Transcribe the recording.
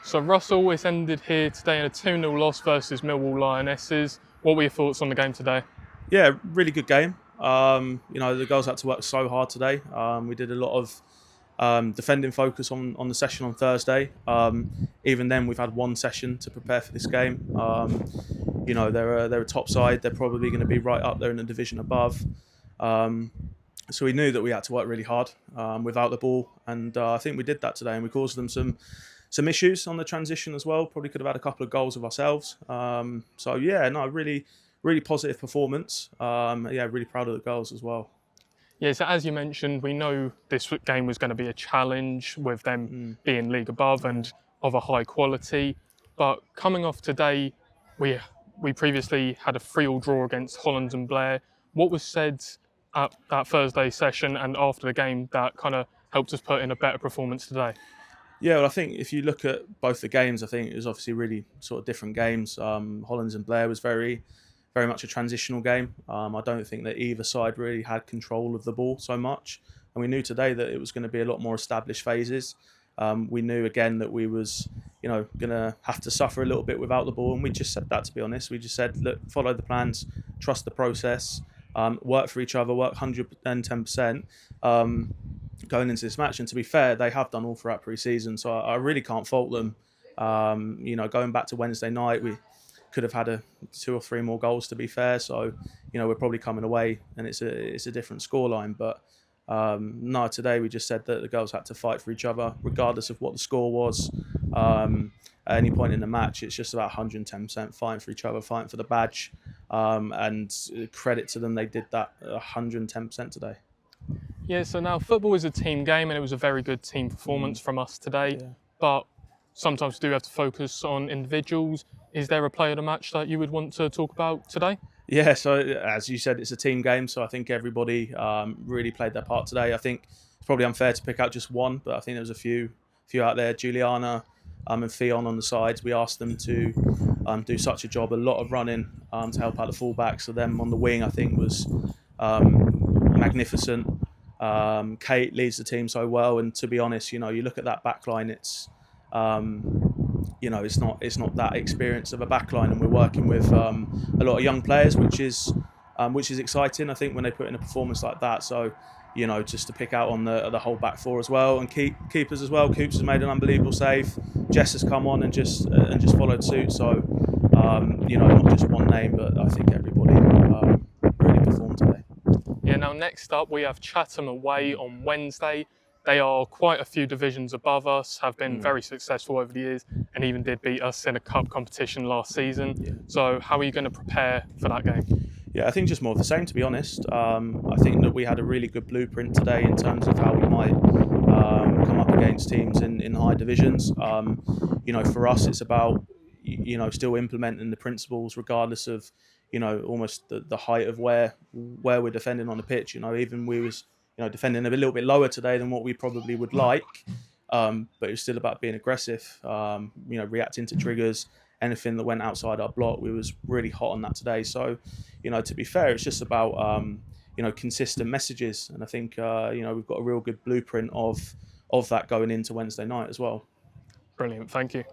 So Russell, it's ended here today in a 2-0 loss versus Millwall lionesses. What were your thoughts on the game today? Yeah, really good game. The girls had to work so hard today. We did a lot of defending focus on the session on Thursday. Even then, we've had one session to prepare for this game. They're a top side. They're probably going to be right up there in the division above. So we knew that we had to work really hard without the ball, and I think we did that today, and we caused them some issues on the transition as well. Probably could have had a couple of goals of ourselves. Really positive performance. Really proud of the girls as well. Yeah, so as you mentioned, we know this game was going to be a challenge with them being league above and of a high quality. But coming off today, we previously had a 3-3 draw against Holland and Blair. What was said at that Thursday session and after the game that kind of helped us put in a better performance today? Yeah, well, I think if you look at both the games, I think it was obviously really sort of different games. Hollands and Blair was very much a transitional game. I don't think that either side really had control of the ball so much. And we knew today that it was going to be a lot more established phases. We knew again that we was, going to have to suffer a little bit without the ball. And we just said that, to be honest. We just said, look, follow the plans, trust the process, work for each other, work 110%. Going into this match, and to be fair, they have done all throughout pre-season, so I really can't fault them. Going back to Wednesday night, we could have had 2 or 3 more goals, to be fair. So, we're probably coming away, and it's a different scoreline. But no, today we just said that the girls had to fight for each other, regardless of what the score was. At any point in the match, it's just about 110% fighting for each other, fighting for the badge, and credit to them, they did that 110% today. Yeah, so now football is a team game and it was a very good team performance from us today. Yeah. But sometimes we do have to focus on individuals. Is there a player of the match that you would want to talk about today? Yeah, so as you said, it's a team game, so I think everybody really played their part today. I think it's probably unfair to pick out just one, but I think there was a few out there. Juliana and Theon on the sides, we asked them to do such a job, a lot of running to help out the fullbacks. So them on the wing, I think, was magnificent. Kate leads the team so well, and to be honest, you look at that back line, it's it's not that experience of a back line, and we're working with a lot of young players, which is exciting, I think, when they put in a performance like that. So just to pick out on the whole back four as well, and keepers as well. Coops has made an unbelievable save. Jess has come on and just followed suit. So not just one name, but I think everybody really performed today. Yeah, now next up we have Chatham away on Wednesday. They are quite a few divisions above us, have been very successful over the years, and even did beat us in a cup competition last season. Yeah. So how are you going to prepare for that game? Yeah, I think just more of the same, to be honest. I think that we had a really good blueprint today in terms of how we might come up against teams in high divisions. For us, it's about still implementing the principles regardless of almost the height of where we're defending on the pitch. Even we was defending a little bit lower today than what we probably would like, but it was still about being aggressive. Reacting to triggers, anything that went outside our block. We was really hot on that today. So to be fair, it's just about consistent messages, and I think we've got a real good blueprint of that going into Wednesday night as well. Brilliant, thank you.